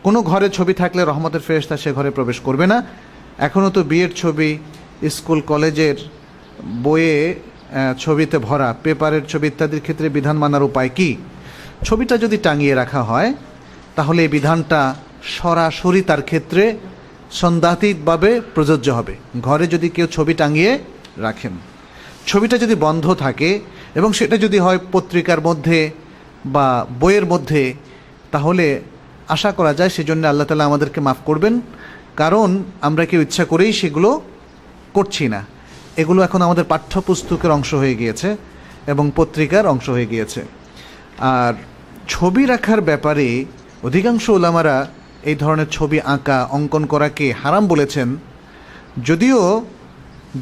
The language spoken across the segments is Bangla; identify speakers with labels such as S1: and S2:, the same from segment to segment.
S1: কোনো ঘরে ছবি থাকলে রহমতের ফেরেশতা সে ঘরে প্রবেশ করবে না। এখনও তো বিয়ের ছবি, স্কুল কলেজের বইয়ে ছবিতে ভরা, পেপারের ছবি ইত্যাদির ক্ষেত্রে বিধান মানার উপায় কি? ছবিটা যদি টাঙিয়ে রাখা হয় তাহলে এই বিধানটা সরাসরি তার ক্ষেত্রে সন্দেহাতীতভাবে প্রযোজ্য হবে। ঘরে যদি কেউ ছবি টাঙিয়ে রাখেন, ছবিটা যদি বন্ধ থাকে এবং সেটা যদি হয় পত্রিকার মধ্যে বা বইয়ের মধ্যে, তাহলে আশা করা যায় সেজন্য আল্লাহ তাআলা আমাদেরকে মাফ করবেন, কারণ আমরা কেউ ইচ্ছা করেই সেগুলো করছি না। এগুলো এখন আমাদের পাঠ্যপুস্তকের অংশ হয়ে গিয়েছে এবং পত্রিকার অংশ হয়ে গিয়েছে। আর ছবি রাখার ব্যাপারে অধিকাংশ উলামারা এই ধরনের ছবি আঁকা, অঙ্কন করাকে হারাম বলেছেন। যদিও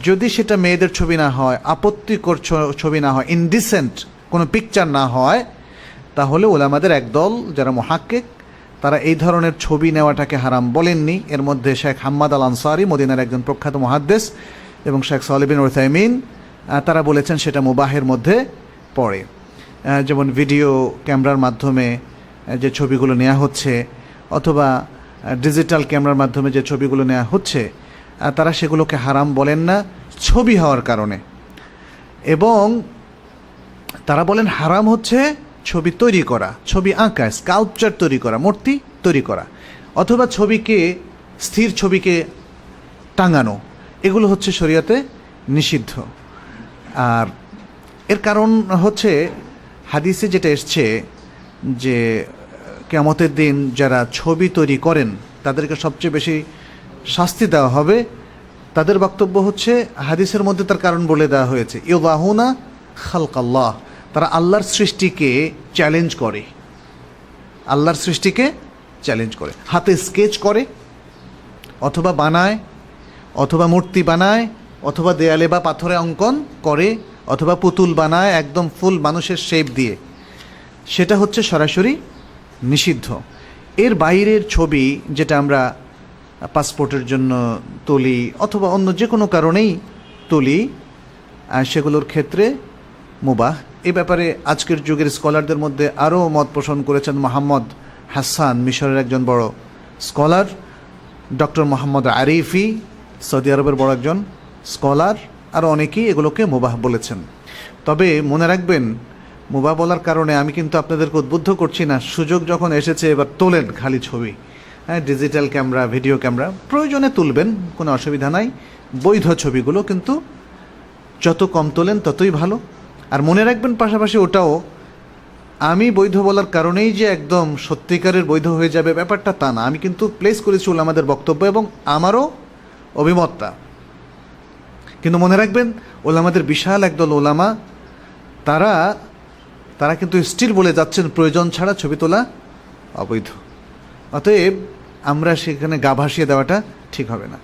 S1: যদি সেটা মেয়েদের ছবি না হয়, আপত্তিকর ছবি না হয়, ইনডিসেন্ট কোনো পিকচার না হয়, তাহলে উলামাদের একদল যারা মুহাক্কিক তারা এই ধরনের ছবি নেওয়াটাকে হারাম বলেননি। এর মধ্যে শেখ হাম্মাদ আল আনসারি, মদিনার একজন প্রখ্যাত মুহাদ্দিস, এবং শেখ সালেহ বিন উসাইমিন, তারা বলেছেন সেটা মুবাহের মধ্যে পড়ে। যেমন ভিডিও ক্যামেরার মাধ্যমে যে ছবিগুলো নেওয়া হচ্ছে অথবা ডিজিটাল ক্যামেরার মাধ্যমে যে ছবিগুলো নেওয়া হচ্ছে, তারা সেগুলোকে হারাম বলেন না ছবি হওয়ার কারণে। এবং তারা বলেন হারাম হচ্ছে ছবি তৈরি করা, ছবি আঁকা, স্কাল্পচার তৈরি করা, মূর্তি তৈরি করা, অথবা ছবিকে, স্থির ছবিকে টাঙানো, এগুলো হচ্ছে শরীয়তে নিষিদ্ধ। আর এর কারণ হচ্ছে হাদিসে যেটা এসছে যে কিয়ামতের দিন যারা ছবি তৈরি করেন তাদেরকে সবচেয়ে বেশি শাস্তি দেওয়া হবে। তাদের বক্তব্য হচ্ছে, হাদিসের মধ্যে তার কারণ বলে দেওয়া হয়েছে, ইউদাহুনা খালকাল্লাহ, তারা আল্লাহর সৃষ্টিকে চ্যালেঞ্জ করে, আল্লাহর সৃষ্টিকে চ্যালেঞ্জ করে, হাতে স্কেচ করে অথবা বানায়, অথবা মূর্তি বানায়, অথবা দেয়ালে বা পাথরে অঙ্কন করে, অথবা পুতুল বানায় একদম ফুল মানুষের শেপ দিয়ে, সেটা হচ্ছে সরাসরি নিষিদ্ধ। এর বাইরের ছবি যেটা আমরা পাসপোর্টের জন্য তুলি অথবা অন্য যে কোনো কারণেই তুলি, সেগুলোর ক্ষেত্রে মুবাহ। এ ব্যাপারে আজকের যুগের স্কলারদের মধ্যে আরও মত পোষণ করেছেন মোহাম্মদ হাসান, মিশরের একজন বড় scholar, doctor Mohammad Arifi, Saudi আরবের বড় একজন স্কলার, আরও অনেকেই এগুলোকে মুবাহ বলেছেন। তবে মনে রাখবেন, মুবাহ বলার কারণে আমি কিন্তু আপনাদেরকে উদ্বুদ্ধ করছি না, সুযোগ যখন এসেছে এবার তোলেন খালি ছবি, হ্যাঁ, ডিজিটাল ক্যামেরা, ভিডিও ক্যামেরা প্রয়োজনে তুলবেন, কোনো অসুবিধা নাই, বৈধ ছবিগুলো কিন্তু যত কম তোলেন ততই ভালো। আর মনে রাখবেন পাশাপাশি ওটাও, আমি বৈধ বলার কারণেই যে একদম সত্যিকারের বৈধ হয়ে যাবে ব্যাপারটা তা না। আমি কিন্তু প্লেস করেছি ওলামাদের বক্তব্য এবং আমারও অভিমতটা। কিন্তু মনে রাখবেন, ওলামাদের বিশাল একদল ওলামা তারা কিন্তু স্টিল বলে যাচ্ছেন প্রয়োজন ছাড়া ছবি তোলা অবৈধ। অতএব আমরা সেখানে গা ভাসিয়ে দেওয়াটা ঠিক হবে না।